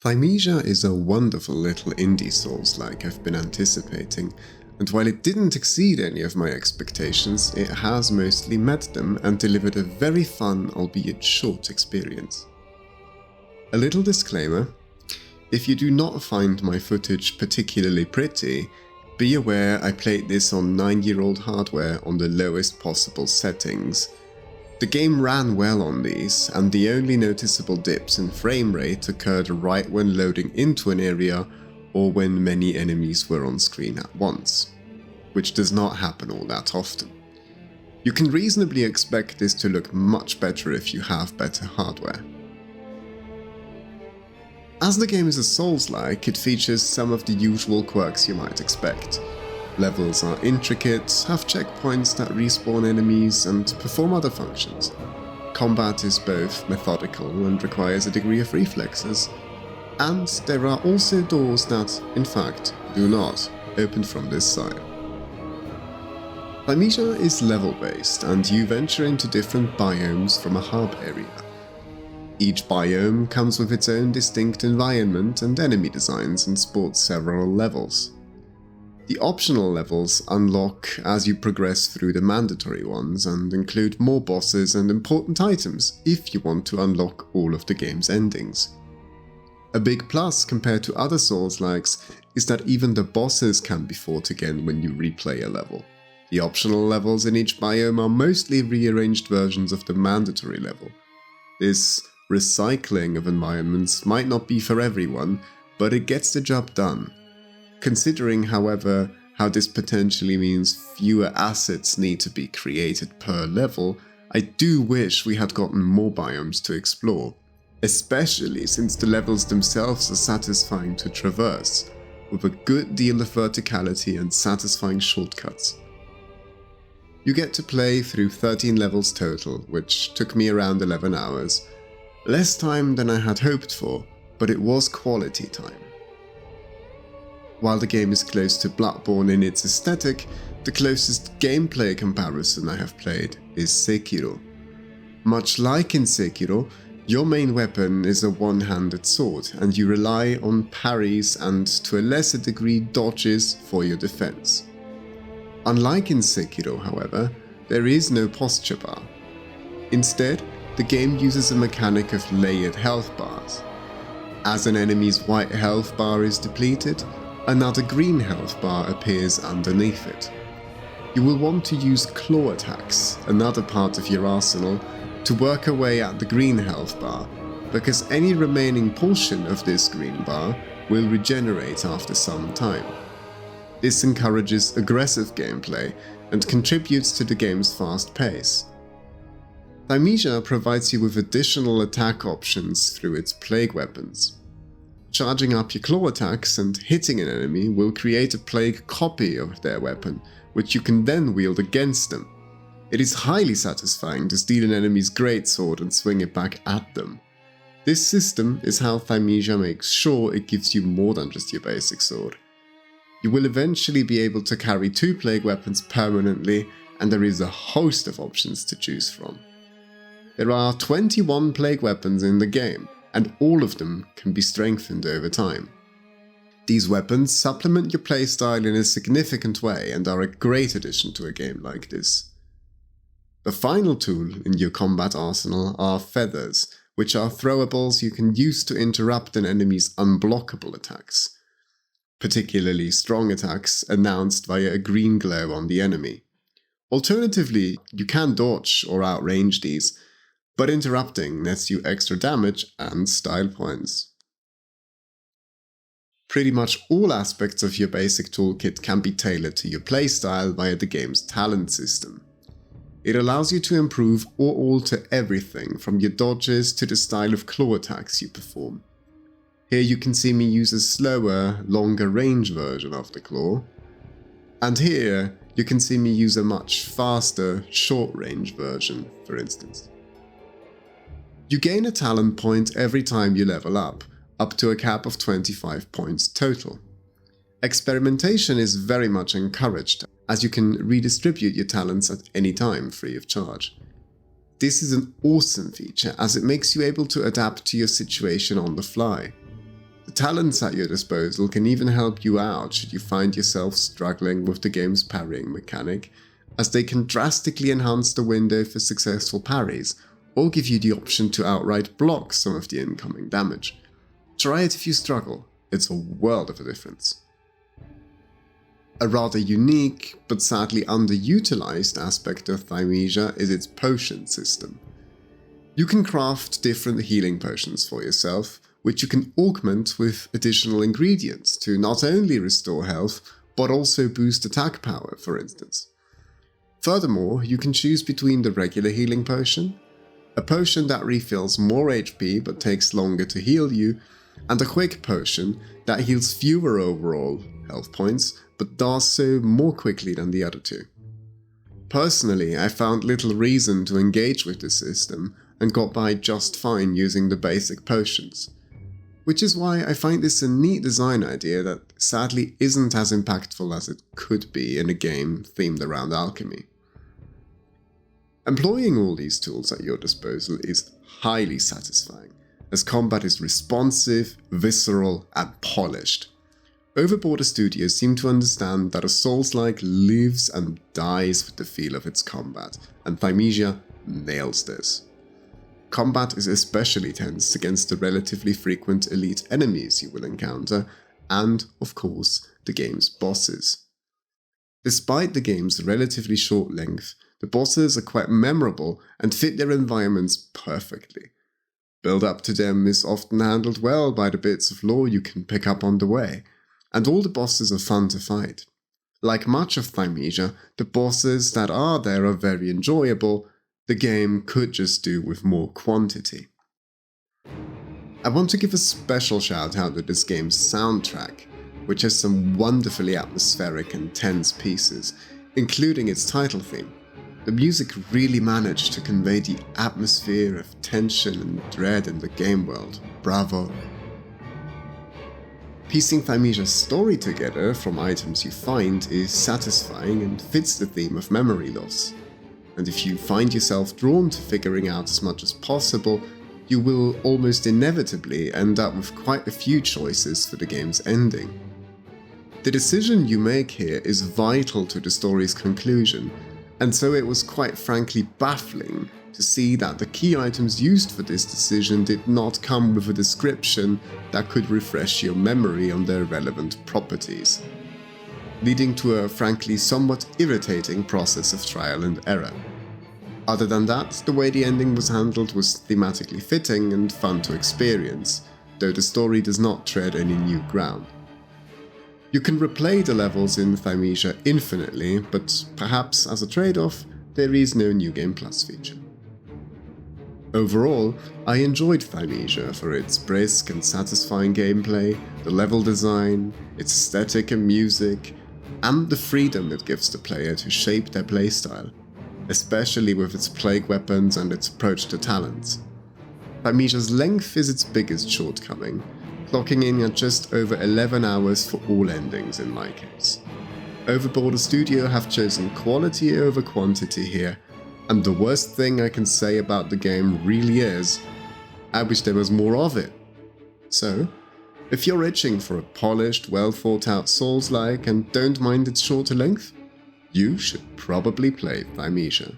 Thymesia is a wonderful little indie Souls-like I've been anticipating, and while it didn't exceed any of my expectations, it has mostly met them and delivered a very fun, albeit short, experience. A little disclaimer: if you do not find my footage particularly pretty, be aware I played this on 9-year-old hardware on the lowest possible settings. The game ran well on these, and the only noticeable dips in frame rate occurred right when loading into an area or when many enemies were on screen at once, which does not happen all that often. You can reasonably expect this to look much better if you have better hardware. As the game is a Souls-like, it features some of the usual quirks you might expect. Levels are intricate, have checkpoints that respawn enemies, and perform other functions. Combat is both methodical and requires a degree of reflexes. And there are also doors that, in fact, do not open from this side. Thymesia is level-based, and you venture into different biomes from a hub area. Each biome comes with its own distinct environment and enemy designs and sports several levels. The optional levels unlock as you progress through the mandatory ones and include more bosses and important items if you want to unlock all of the game's endings. A big plus compared to other Souls-likes is that even the bosses can be fought again when you replay a level. The optional levels in each biome are mostly rearranged versions of the mandatory level. This recycling of environments might not be for everyone, but it gets the job done. Considering, however, how this potentially means fewer assets need to be created per level, I do wish we had gotten more biomes to explore, especially since the levels themselves are satisfying to traverse, with a good deal of verticality and satisfying shortcuts. You get to play through 13 levels total, which took me around 11 hours. Less time than I had hoped for, but it was quality time. While the game is close to Bloodborne in its aesthetic, the closest gameplay comparison I have played is Sekiro. Much like in Sekiro, your main weapon is a one-handed sword, and you rely on parries and, to a lesser degree, dodges for your defense. Unlike in Sekiro, however, there is no posture bar. Instead, the game uses a mechanic of layered health bars. As an enemy's white health bar is depleted, another green health bar appears underneath it. You will want to use claw attacks, another part of your arsenal, to work away at the green health bar, because any remaining portion of this green bar will regenerate after some time. This encourages aggressive gameplay and contributes to the game's fast pace. Thymesia provides you with additional attack options through its plague weapons. Charging up your claw attacks and hitting an enemy will create a plague copy of their weapon, which you can then wield against them. It is highly satisfying to steal an enemy's greatsword and swing it back at them. This system is how Thymesia makes sure it gives you more than just your basic sword. You will eventually be able to carry 2 plague weapons permanently, and there is a host of options to choose from. There are 21 plague weapons in the game, and all of them can be strengthened over time. These weapons supplement your playstyle in a significant way and are a great addition to a game like this. The final tool in your combat arsenal are feathers, which are throwables you can use to interrupt an enemy's unblockable attacks. Particularly strong attacks announced via a green glow on the enemy. Alternatively, you can dodge or outrange these, but interrupting nets you extra damage and style points. Pretty much all aspects of your basic toolkit can be tailored to your playstyle via the game's talent system. It allows you to improve or alter everything from your dodges to the style of claw attacks you perform. Here you can see me use a slower, longer range version of the claw, and here you can see me use a much faster, short range version, for instance. You gain a talent point every time you level up to a cap of 25 points total. Experimentation is very much encouraged, as you can redistribute your talents at any time free of charge. This is an awesome feature as it makes you able to adapt to your situation on the fly. talents at your disposal can even help you out should you find yourself struggling with the game's parrying mechanic, as they can drastically enhance the window for successful parries, or give you the option to outright block some of the incoming damage. Try it if you struggle, it's a world of a difference. A rather unique, but sadly underutilized aspect of Thymesia is its potion system. You can craft different healing potions for yourself, which you can augment with additional ingredients to not only restore health, but also boost attack power, for instance. Furthermore, you can choose between the regular healing potion, a potion that refills more HP but takes longer to heal you, and a quick potion that heals fewer overall health points, but does so more quickly than the other two. Personally, I found little reason to engage with this system and got by just fine using the basic potions. Which is why I find this a neat design idea that sadly isn't as impactful as it could be in a game themed around alchemy. Employing all these tools at your disposal is highly satisfying, as combat is responsive, visceral, and polished. OverBorder Studio seem to understand that a Souls-like lives and dies with the feel of its combat, and Thymesia nails this. Combat is especially tense against the relatively frequent elite enemies you will encounter, and, of course, the game's bosses. Despite the game's relatively short length, the bosses are quite memorable and fit their environments perfectly. Build up to them is often handled well by the bits of lore you can pick up on the way, and all the bosses are fun to fight. Like much of Thymesia, the bosses that are there are very enjoyable. The game could just do with more quantity. I want to give a special shout out to this game's soundtrack, which has some wonderfully atmospheric and tense pieces, including its title theme. The music really managed to convey the atmosphere of tension and dread in the game world. Bravo! Piecing Thymesia's story together from items you find is satisfying and fits the theme of memory loss. And if you find yourself drawn to figuring out as much as possible, you will almost inevitably end up with quite a few choices for the game's ending. The decision you make here is vital to the story's conclusion, and so it was quite frankly baffling to see that the key items used for this decision did not come with a description that could refresh your memory on their relevant properties, leading to a frankly somewhat irritating process of trial and error. Other than that, the way the ending was handled was thematically fitting and fun to experience, though the story does not tread any new ground. You can replay the levels in Thymesia infinitely, but perhaps as a trade-off, there is no New Game Plus feature. Overall, I enjoyed Thymesia for its brisk and satisfying gameplay, the level design, its aesthetic and music, and the freedom it gives the player to shape their playstyle, especially with its plague weapons and its approach to talents. Thymesia's length is its biggest shortcoming, clocking in at just over 11 hours for all endings in my case. OverBorder Studio have chosen quality over quantity here, and the worst thing I can say about the game really is, I wish there was more of it. So, if you're itching for a polished, well thought out Souls-like and don't mind its shorter length, you should probably play Thymesia.